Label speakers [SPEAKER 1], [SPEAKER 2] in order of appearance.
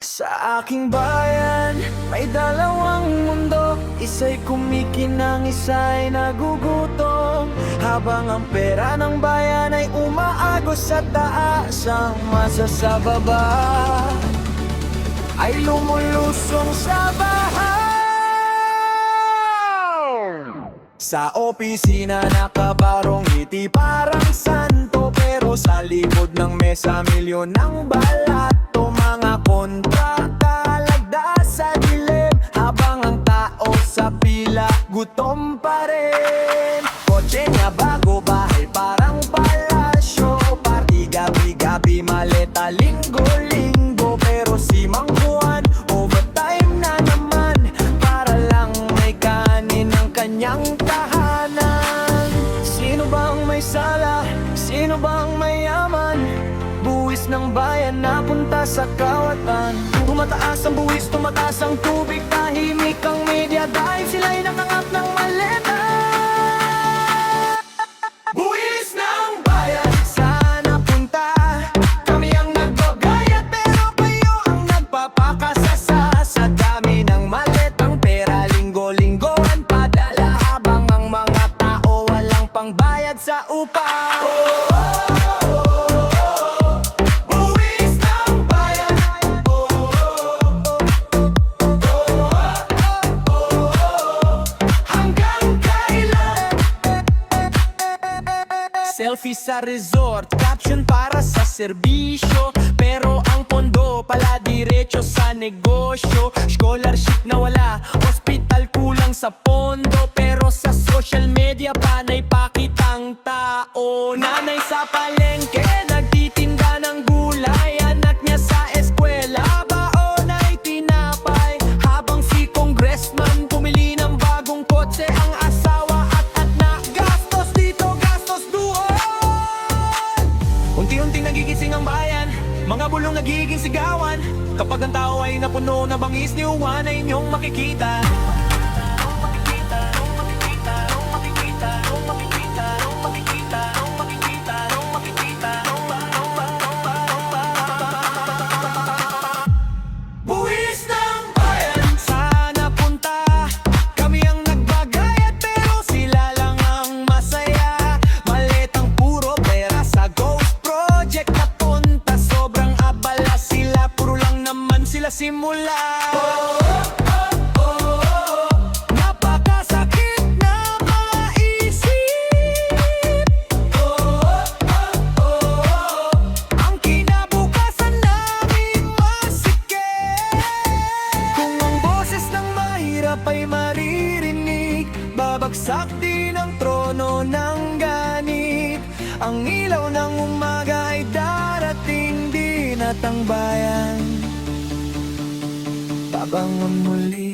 [SPEAKER 1] Sa aking bayan, may dalawang mundo. Isa'y kumikinang, isa'y nagugutom. Habang ang pera ng bayan ay umaagos sa taas, ang masa sa baba ay lumulusong sa bahay. Sa opisina nakabarong ngiti parang santo, pero sa likod ng mesa milyon ng balato. Mga kontrata lagdas sa dilim, habang ang tao sa pila gutom pa rin. Kotse niya bago, bahay parang palasyo. Party gabi-gabi, maleta linggo-linggo. Pero si Mang Juan, overtime na naman, para lang may kanin ang kanyang tahanan. Sino bang may sala? Sino bang mayaman? Buwis ng bayan napunta sa kawatan. Tumataas ang buwis, tumataas ang tubig. Tahimik ang media dahil sila'y nangangap ng maleta. Buwis ng bayan, saan napunta? Kami ang nagbagayat, pero kayo ang nagpapakasasa. Sa dami ng maletang pera, linggo-linggoan padala, habang ang mga tao walang pangbayad sa upa. Selfie sa resort, caption para sa serbisyo, pero ang pondo pala diretso sa negosyo. Scholarship na wala, hospital kulang sa pondo, pero sa social media panay pakitang tao. Nanay sa palengke, nagtitinda ng gulay, anak niya sa eskwela, baon ay tinapay. Habang si congressman bumili ng bagong kotse, ang asawa at na gastos dito, gastos doon. Unti-unting nagigising ang bayan, mga bulong nagiging sigawan. Kapag ang tao ay napuno na bangis ni Juan, ay inyong makikita. Buwis ng bayan, saan napunta? Kami ang nagbagayat, pero sila lang ang masaya. Maletang puro pera sa ghost project napunta. Sobrang abala sila, puro lang naman sila simula. Napakasakit na maisip. Ang kinabukasan namin masikip. Kung ang boses ng mahirap ay maririnig, babagsak din ang trono ng ganit. Ang ilaw ng umaga ay darating din, at ang bayan babangon muli.